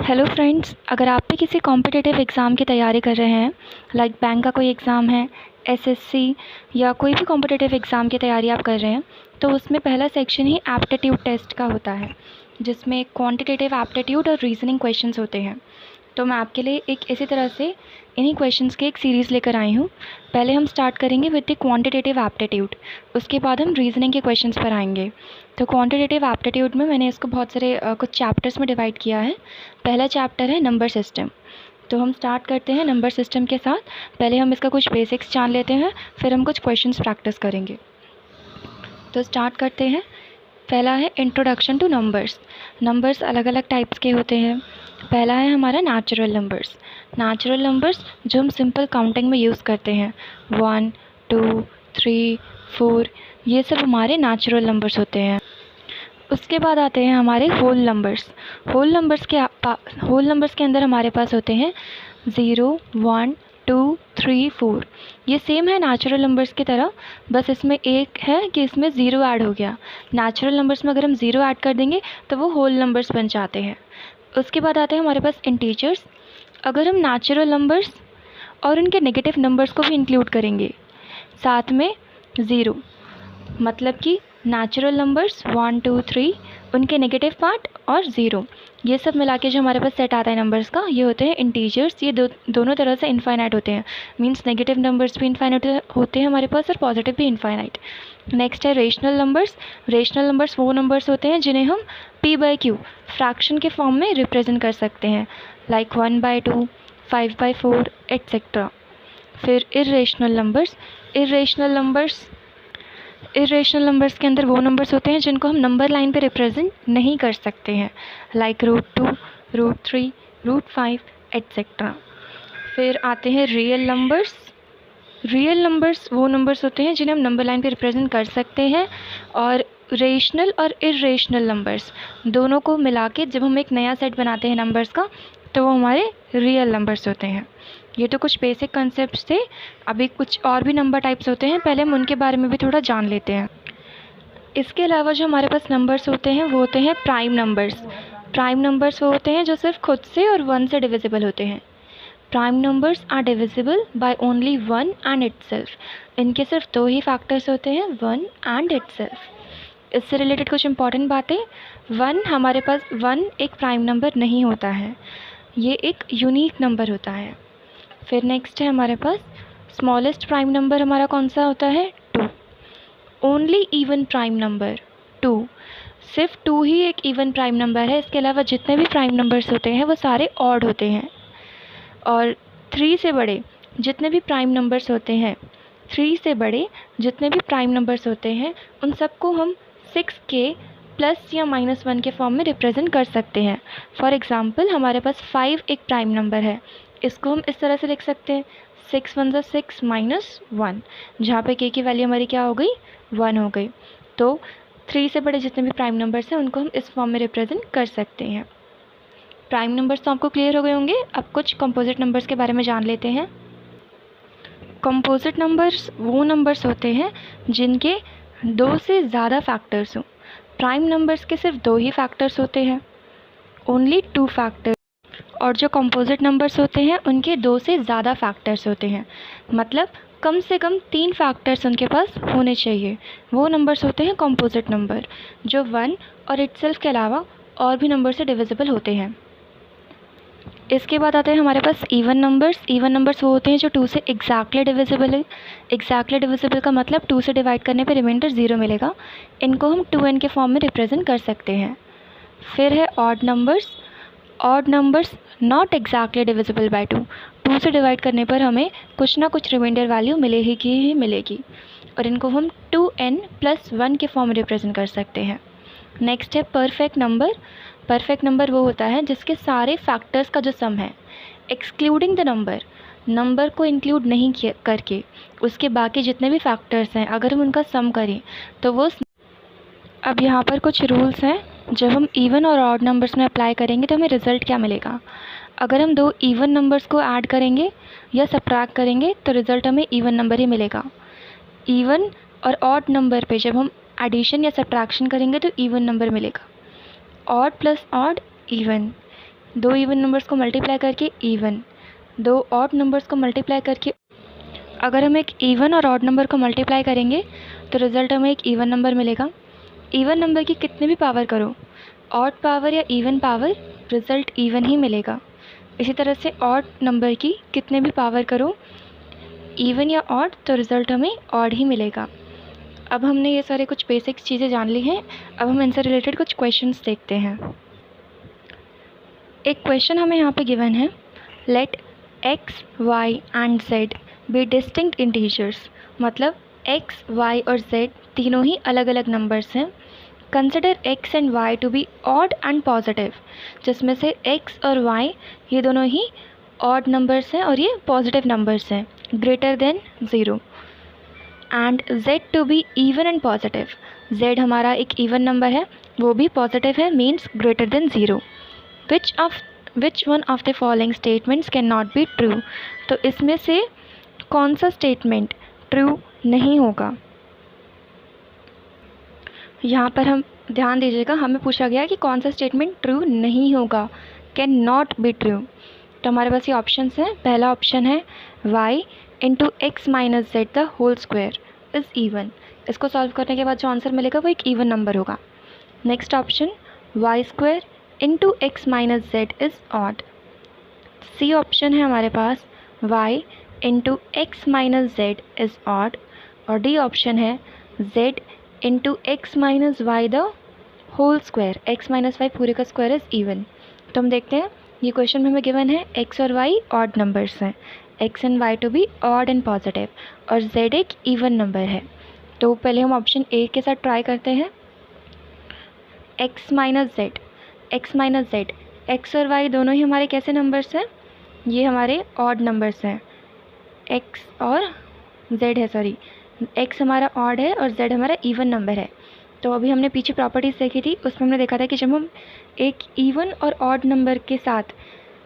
Hello friends, अगर आप भी किसी कॉम्पिटिटिव एग्ज़ाम की तैयारी कर रहे हैं, लाइक बैंक का कोई एग्ज़ाम है, एसएससी या कोई भी कॉम्पिटिटिव एग्ज़ाम की तैयारी आप कर रहे हैं, तो उसमें पहला सेक्शन ही एप्टीट्यूड टेस्ट का होता है, जिसमें क्वांटिटेटिव एप्टीट्यूड और रीजनिंग क्वेश्चंस होते हैं। तो मैं आपके लिए एक इसी तरह से इन्हीं क्वेश्चंस की एक सीरीज़ लेकर आई हूँ। पहले हम स्टार्ट करेंगे विद द क्वांटिटेटिव एप्टीट्यूड, उसके बाद हम रीजनिंग के क्वेश्चंस पर आएंगे। तो क्वांटिटेटिव एप्टीट्यूड में मैंने इसको बहुत सारे कुछ चैप्टर्स में डिवाइड किया है। पहला चैप्टर है नंबर सिस्टम। तो हम स्टार्ट करते हैं नंबर सिस्टम के साथ। पहले हम इसका कुछ बेसिक्स जान लेते हैं, फिर हम कुछ क्वेश्चंस प्रैक्टिस करेंगे। तो स्टार्ट करते हैं। पहला है इंट्रोडक्शन टू नंबर्स। नंबर्स अलग अलग टाइप्स के होते हैं। पहला है हमारा नेचुरल नंबर्स। नेचुरल नंबर्स जो हम सिंपल काउंटिंग में यूज़ करते हैं, 1, 2, 3, 4, ये सब हमारे नेचुरल नंबर्स होते हैं। उसके बाद आते हैं हमारे होल नंबर्स। होल नंबर्स के अंदर हमारे पास होते हैं 0, 1, 2, 3, 4। ये सेम है नेचुरल नंबर्स की तरह, बस इसमें एक है कि इसमें ज़ीरो ऐड हो गया। नेचुरल नंबर्स में अगर हम ज़ीरो ऐड कर देंगे तो वो होल नंबर्स बन जाते हैं। उसके बाद आते हैं हमारे पास इंटीजर्स। अगर हम नेचुरल नंबर्स और उनके नेगेटिव नंबर्स को भी इंक्लूड करेंगे साथ में ज़ीरो, मतलब कि नेचुरल नंबर्स 1, 2, 3, उनके नेगेटिव पार्ट और ज़ीरो, ये सब मिला के जो हमारे पास सेट आता है नंबर्स का, ये होते हैं इंटीजर्स। ये दोनों तरह से इनफाइनाइट होते हैं, मींस नेगेटिव नंबर्स भी इनफाइनाइट होते हैं हमारे पास और पॉजिटिव भी इनफाइनाइट। नेक्स्ट है रेशनल नंबर्स। रेशनल नंबर्स वो नंबर्स होते हैं जिन्हें हम p/q फ्रैक्शन के फॉर्म में रिप्रेजेंट कर सकते हैं, लाइक 1/2, 5/4 एट्सेट्रा। फिर इर्रेशनल नंबर्स। इरेशनल नंबर्स के अंदर वो नंबर्स होते हैं जिनको हम नंबर लाइन पे रिप्रेजेंट नहीं कर सकते हैं, लाइक √2, √3, √5 एट्सेट्रा। फिर आते हैं रियल नंबर्स। रियल नंबर्स वो नंबर्स होते हैं जिन्हें हम नंबर लाइन पे रिप्रेजेंट कर सकते हैं, और रेशनल और इरेशनल नंबर्स दोनों को मिला के जब हम एक नया सेट बनाते हैं नंबर्स का, तो वो हमारे रियल नंबर्स होते हैं। ये तो कुछ बेसिक कंसेप्ट्स थे। अभी कुछ और भी नंबर टाइप्स होते हैं, पहले हम उनके बारे में भी थोड़ा जान लेते हैं। इसके अलावा जो हमारे पास नंबर्स होते हैं वो होते हैं प्राइम नंबर्स। प्राइम नंबर्स वो होते हैं जो सिर्फ खुद से और 1 से डिविजिबल होते हैं। Prime numbers are divisible by only 1 and itself. इनके सिर्फ दो ही फैक्टर्स होते हैं, 1 एंड इटसेल्फ। इससे रिलेटेड कुछ इंपॉर्टेंट बातें। 1 हमारे पास 1 एक प्राइम नंबर नहीं होता है, ये एक यूनिक नंबर होता है। फिर नेक्स्ट है हमारे पास स्मॉलेस्ट प्राइम नंबर हमारा कौन सा होता है, 2। Only even prime number 2। सिर्फ 2 ही एक इवन प्राइम नंबर है, इसके अलावा जितने भी प्राइम नंबर्स होते हैं वो सारे ऑड होते हैं। और 3 से बड़े जितने भी प्राइम नंबर्स होते हैं, 3 से बड़े जितने भी प्राइम नंबर्स होते हैं, उन सबको हम 6 के प्लस या -1 के फॉर्म में रिप्रेजेंट कर सकते हैं। फॉर एग्ज़ाम्पल हमारे पास 5 एक प्राइम नंबर है, इसको हम इस तरह से लिख सकते हैं 6 1 6 -1, जहाँ पे k की वैल्यू हमारी क्या हो गई, 1 हो गई। तो 3 से बड़े जितने भी प्राइम नंबर्स हैं उनको हम इस फॉर्म में रिप्रेजेंट कर सकते हैं। प्राइम नंबर्स तो आपको क्लियर हो गए होंगे। अब कुछ कंपोजिट नंबर्स के बारे में जान लेते हैं। कंपोजिट नंबर्स वो नंबर्स होते हैं जिनके 2 से ज़्यादा फैक्टर्स हों। प्राइम नंबर्स के सिर्फ 2 ही फैक्टर्स होते हैं, ओनली 2 फैक्टर्स। और जो कंपोजिट नंबर्स होते हैं उनके 2 से ज़्यादा फैक्टर्स होते हैं, मतलब कम से कम 3 फैक्टर्स उनके पास होने चाहिए। वो नंबर्स होते हैं कंपोजिट नंबर, जो 1 और इटसेल्फ के अलावा और भी नंबर से डिविजिबल होते हैं। इसके बाद आते हैं हमारे पास इवन नंबर्स। इवन नंबर्स वो होते हैं जो 2 से एग्जैक्टली डिविजिबल है। एग्जैक्टली डिविजिबल का मतलब 2 से डिवाइड करने पे रिमाइंडर 0 मिलेगा। इनको हम 2n के फॉर्म में रिप्रेजेंट कर सकते हैं। फिर है odd numbers. Odd numbers not exactly divisible by 2। 2 से डिवाइड करने पर हमें कुछ ना कुछ रिमाइंडर वैल्यू मिलेगी ही मिलेगी, और इनको हम 2n + 1 के फॉर्म में रिप्रेजेंट कर सकते हैं। नेक्स्ट है परफेक्ट नंबर। परफेक्ट नंबर वो होता है जिसके सारे फैक्टर्स का जो सम है, एक्सक्लूडिंग द नंबर को इंक्लूड नहीं करके उसके बाकी जितने भी फैक्टर्स हैं, अगर हम उनका सम करें तो वो। अब यहाँ पर कुछ रूल्स हैं, जब हम इवन और ऑड नंबर्स में अप्लाई करेंगे तो हमें रिज़ल्ट क्या मिलेगा। अगर हम 2 इवन नंबर्स को ऐड करेंगे या सब्ट्रैक्ट करेंगे तो रिज़ल्ट हमें इवन नंबर ही मिलेगा। इवन और ऑड नंबर पे जब हम एडिशन या सब्ट्रैक्शन करेंगे तो इवन नंबर मिलेगा। ऑड प्लस ऑड इवन, दो इवन नंबर्स को मल्टीप्लाई करके इवन, दो ऑड नंबर्स को मल्टीप्लाई करके, अगर हम एक इवन और ऑड नंबर को मल्टीप्लाई करेंगे तो रिज़ल्ट हमें एक इवन नंबर मिलेगा। इवन नंबर की कितने भी पावर करो, ऑड पावर या इवन पावर, रिज़ल्ट इवन ही मिलेगा। इसी तरह से ऑड नंबर की कितने भी पावर करो, इवन या ऑड, तो रिज़ल्ट हमें ऑड ही मिलेगा। अब हमने ये सारे कुछ बेसिक्स चीज़ें जान ली हैं। अब हम इनसे रिलेटेड कुछ क्वेश्चंस देखते हैं। एक क्वेश्चन हमें यहाँ पे गिवन है, let x, y and z be distinct integers, मतलब x, y और z तीनों ही अलग अलग नंबर्स हैं। Consider x and y to be odd and positive, जिसमें से x और y ये दोनों ही ऑड नंबर्स हैं और ये पॉजिटिव नंबर्स हैं, greater than 0। And z to be even and positive, z हमारा एक इवन नंबर है, वो भी पॉजिटिव है, means greater than 0। Which one of the following statements can not be true, तो इसमें से कौन सा स्टेटमेंट ट्रू नहीं होगा। यहाँ पर हम ध्यान दीजिएगा, हमें पूछा गया कि कौन सा स्टेटमेंट ट्रू नहीं होगा, कैन नॉट बी ट्रू। तो हमारे पास ये ऑप्शंस हैं। पहला ऑप्शन है y into x minus z the whole square is even, इसको सॉल्व करने के बाद जो आंसर मिलेगा वो एक इवन नंबर होगा। Next option y square into x minus z is odd. C option है हमारे पास y into x minus z is odd. और डी ऑप्शन है z into x minus Y the whole square, x minus y पूरे का square is even. तो हम देखते हैं, ये क्वेश्चन में हमें गिवन है x और y ऑड नंबर्स हैं, x and y to be odd and positive, और z एक इवन नंबर है। तो पहले हम ऑप्शन ए के साथ ट्राई करते हैं। x माइनस जेड, x और y दोनों ही हमारे कैसे नंबर्स हैं, ये हमारे ऑड नंबर्स हैं। x और z है, सॉरी, x हमारा ऑड है और z हमारा इवन नंबर है। तो अभी हमने पीछे प्रॉपर्टीज़ देखी थी, उसमें हमने देखा था कि जब हम एक इवन और ऑड नंबर के साथ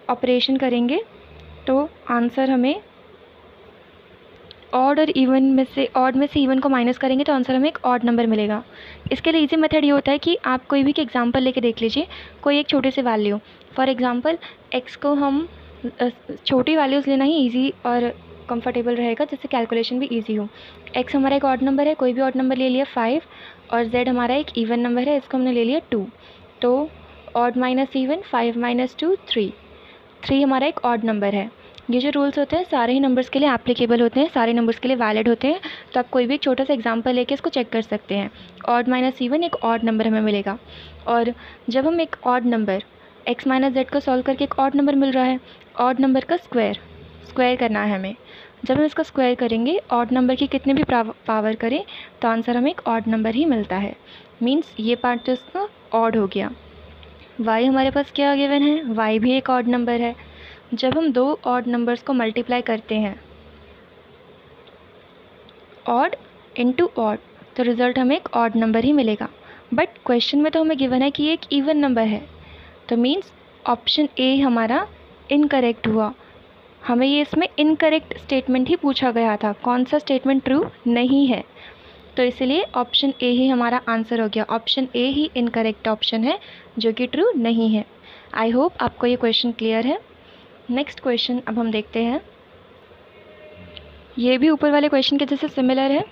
ऑपरेशन करेंगे तो आंसर हमें ऑड और इवन में से, ऑड में से इवन को माइनस करेंगे तो आंसर हमें एक ऑड नंबर मिलेगा। इसके लिए इजी मेथड ये होता है कि आप कोई भी एक एग्जांपल लेके देख लीजिए, कोई एक छोटे से वैल्यू, फॉर एग्जांपल x को हम छोटी वैल्यूज़ लेना ही ईजी और कंफर्टेबल रहेगा, जिससे कैलकुलेशन भी ईजी हो। x हमारा एक ऑड नंबर है, कोई भी ऑड नंबर ले लिया 5, और z हमारा एक इवन नंबर है, इसको हमने ले लिया 2। तो ऑड माइनस इवन, 5 माइनस 2 3, 3 हमारा एक ऑड नंबर है। ये जो रूल्स होते हैं सारे ही नंबर्स के लिए एप्लीकेबल होते हैं, सारे नंबर्स के लिए वैलिड होते हैं। तो आप कोई भी एक छोटा सा एग्जांपल लेके इसको चेक कर सकते हैं। ऑड माइनस इवन एक ऑड नंबर हमें मिलेगा, और जब हम एक odd number x minus Z को सॉल्व करके एक ऑड नंबर मिल रहा है, ऑड नंबर का स्क्वायर करना है हमें। जब हम इसका स्क्वायर करेंगे, ऑड नंबर की कितने भी पावर करें तो आंसर हमें एक ऑड नंबर ही मिलता है, मीन्स ये पार्ट तो इसका ऑड हो गया। y हमारे पास क्या गिवन है, y भी एक ऑड नंबर है। जब हम दो ऑड नंबर्स को मल्टीप्लाई करते हैं, ऑड इनटू ऑड, तो रिज़ल्ट हमें एक ऑड नंबर ही मिलेगा। बट क्वेश्चन में तो हमें गिवन है कि ये एक इवन नंबर है, तो मीन्स ऑप्शन ए हमारा इनकरेक्ट हुआ। हमें ये इसमें इनकरेक्ट स्टेटमेंट ही पूछा गया था, कौन सा स्टेटमेंट ट्रू नहीं है, तो इसलिए ऑप्शन ए ही हमारा आंसर हो गया। Option A he incorrect option है जो कि ट्रू नहीं है। आई होप आपको ये क्वेश्चन क्लियर है। नेक्स्ट क्वेश्चन अब हम देखते हैं, ये भी ऊपर वाले क्वेश्चन के जैसे सिमिलर है।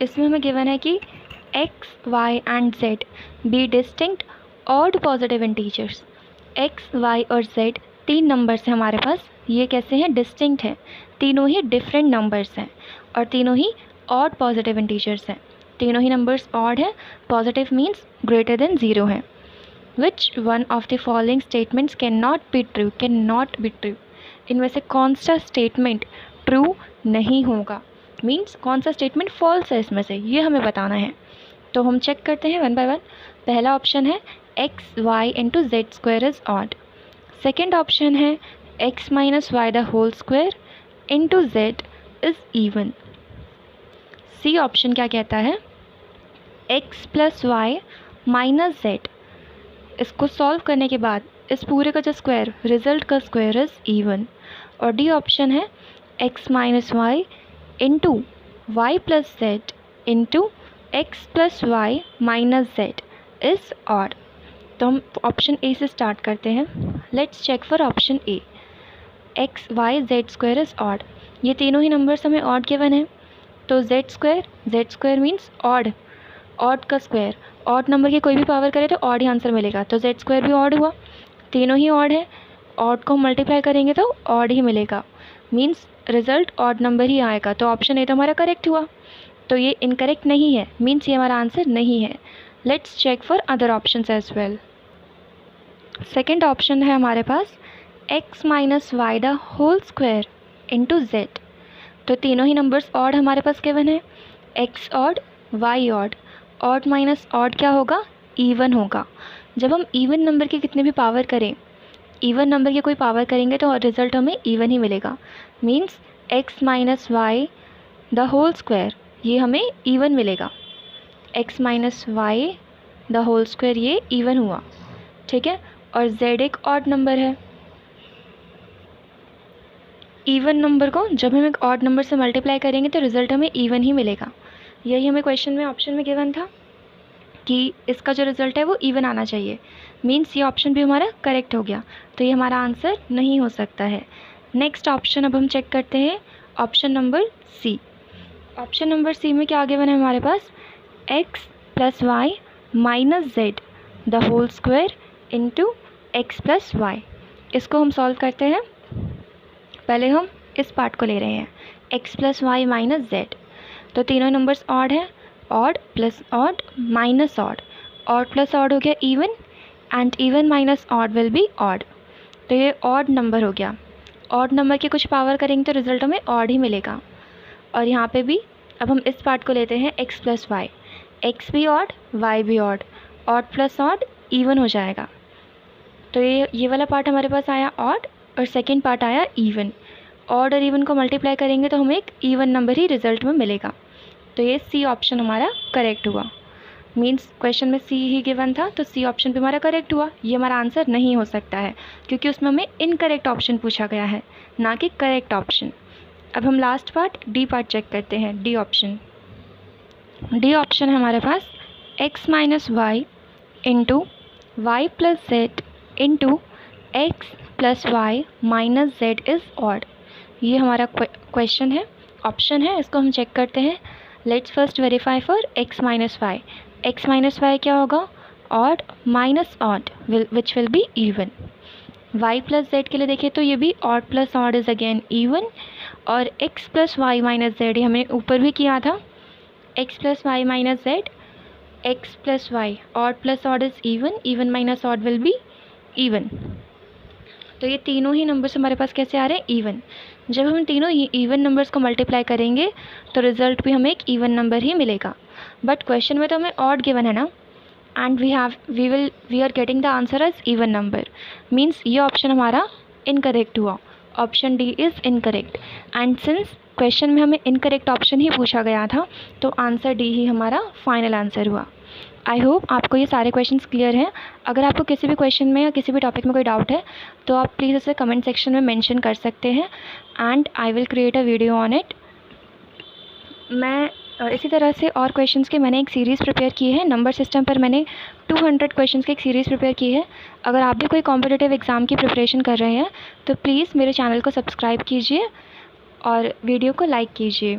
इसमें हमें गिवन है कि x, y and z be distinct odd positive integers. x, y और z तीन नंबर्स हैं हमारे पास, ये कैसे हैं, डिस्टिंक्ट हैं, तीनों ही डिफरेंट नंबर्स हैं और तीनों ही ऑड पॉजिटिव इंटीजर्स हैं। तीनों ही नंबर्स ऑड हैं, पॉजिटिव मीन्स ग्रेटर देन 0 है। Which one of the following statements can not be true, इनमें से कौन सा स्टेटमेंट ट्रू नहीं होगा, मीन्स कौन सा स्टेटमेंट फॉल्स है इसमें से, ये हमें बताना है। तो हम चेक करते हैं वन बाय वन। पहला ऑप्शन है X Y into Z square is odd. Second option है X minus Y the whole square into Z is even. C option क्या कहता है, X plus Y minus Z, इसको solve करने के बाद इस पूरे का जो स्क्वायर, रिजल्ट का स्क्वायर इज़ इवन। और डी ऑप्शन है X minus Y into Y plus Z into x plus Y minus z is odd. तो हम ऑप्शन ए से स्टार्ट करते हैं। Let's check for option A. X y z square is odd. ये तीनों ही numbers हमें ऑड गिवन है, तो जेड स्क्वायर मीन्स ऑड का स्क्वायर। ऑड नंबर की कोई भी पावर करे तो ऑड ही आंसर मिलेगा, तो जेड स्क्वायर भी ऑड हुआ, तीनों ही ऑड है। ऑड को मल्टीप्लाई करेंगे तो ऑड ही मिलेगा, मीन्स रिजल्ट ऑड नंबर ही आएगा। तो ऑप्शन ए तो हमारा करेक्ट हुआ। तो ये इनकरेक्ट नहीं है, मीन्स ये हमारा आंसर नहीं है। Let's check for other options as well. Second option है हमारे पास x minus Y the whole square into z. तो तीनों ही नंबर्स ऑड हमारे पास गिवन है, x odd y odd. Odd minus odd क्या होगा, इवन होगा। जब हम इवन नंबर की कितने भी पावर करें, इवन नंबर की कोई पावर करेंगे तो रिज़ल्ट हमें इवन ही मिलेगा, means x minus Y the whole square ये हमें इवन मिलेगा। x minus Y the whole square ये इवन हुआ, ठीक है। और z एक ऑड नंबर है। इवन नंबर को जब हम एक ऑड नंबर से मल्टीप्लाई करेंगे तो रिज़ल्ट हमें इवन ही मिलेगा। यही हमें क्वेश्चन में ऑप्शन में गिवन था कि इसका जो रिज़ल्ट है वो इवन आना चाहिए, मीन्स ये ऑप्शन भी हमारा करेक्ट हो गया। तो ये हमारा आंसर नहीं हो सकता है। नेक्स्ट ऑप्शन अब हम चेक करते हैं, option number C. Option number C में क्या गिवन है हमारे पास, x plus Y minus z the whole square into x plus y. इसको हम सॉल्व करते हैं। पहले हम इस पार्ट को ले रहे हैं, x plus Y minus z. तो तीनों नंबर्स ऑड हैं, odd plus odd minus odd, odd plus odd हो गया even, and even minus odd will be odd. तो ये ऑड नंबर हो गया। ऑड नंबर की कुछ पावर करेंगे तो रिज़ल्ट हमें ऑड ही मिलेगा। और यहाँ पे भी अब हम इस पार्ट को लेते हैं, x प्लस वाई। एक्स भी ऑड, वाई भी odd, odd plus odd even हो जाएगा। तो ये वाला पार्ट हमारे पास आया ऑड, और सेकेंड पार्ट आया इवन। ऑड और इवन को मल्टीप्लाई करेंगे तो हमें एक इवन नंबर ही रिज़ल्ट में मिलेगा। तो ये सी ऑप्शन हमारा करेक्ट हुआ, मीन्स क्वेश्चन में सी ही गिवन था, तो सी ऑप्शन भी हमारा करेक्ट हुआ। ये हमारा आंसर नहीं हो सकता है क्योंकि उसमें हमें इनकरेक्ट ऑप्शन पूछा गया है, ना कि करेक्ट ऑप्शन। अब हम last part D part check करते हैं, डी ऑप्शन। डी ऑप्शन है हमारे पास x minus Y into Y plus Z into x plus Y minus z is odd. ये हमारा क्वेश्चन है, ऑप्शन है, इसको हम चेक करते हैं। Let's first verify for x minus y. X minus y क्या होगा, odd minus odd which will be even. y plus z के लिए देखें तो ये भी odd plus odd is again even, और x plus Y minus z हमने ऊपर भी किया था, x plus Y minus z, x plus y, odd plus odd is even, even minus odd will be even. तो ये तीनों ही नंबर्स हमारे पास कैसे आ रहे हैं, इवन। जब हम तीनों ही इवन नंबर्स को मल्टीप्लाई करेंगे तो रिज़ल्ट भी हमें एक इवन नंबर ही मिलेगा। बट क्वेश्चन में तो हमें ऑड गिवन है ना, and we are getting the answer as even number, means ये ऑप्शन हमारा इनकरेक्ट हुआ। Option D is incorrect, and since question में हमें इनकरेक्ट ऑप्शन ही पूछा गया था तो आंसर डी ही हमारा फाइनल आंसर हुआ। आई होप आपको ये सारे क्वेश्चंस क्लियर हैं। अगर आपको किसी भी क्वेश्चन में या किसी भी टॉपिक में कोई डाउट है तो आप प्लीज़ इसे कमेंट सेक्शन में मेंशन कर सकते हैं, and I will create a video on it. मैं इसी तरह से और क्वेश्चंस की मैंने एक सीरीज़ प्रिपेयर की है, नंबर सिस्टम पर मैंने 200 क्वेश्चंस की एक सीरीज़ प्रिपेयर की है। अगर आप भी कोई कॉम्पिटिटिव एग्ज़ाम की प्रिपरेशन कर रहे हैं तो प्लीज़ मेरे चैनल को सब्सक्राइब कीजिए और वीडियो को लाइक कीजिए।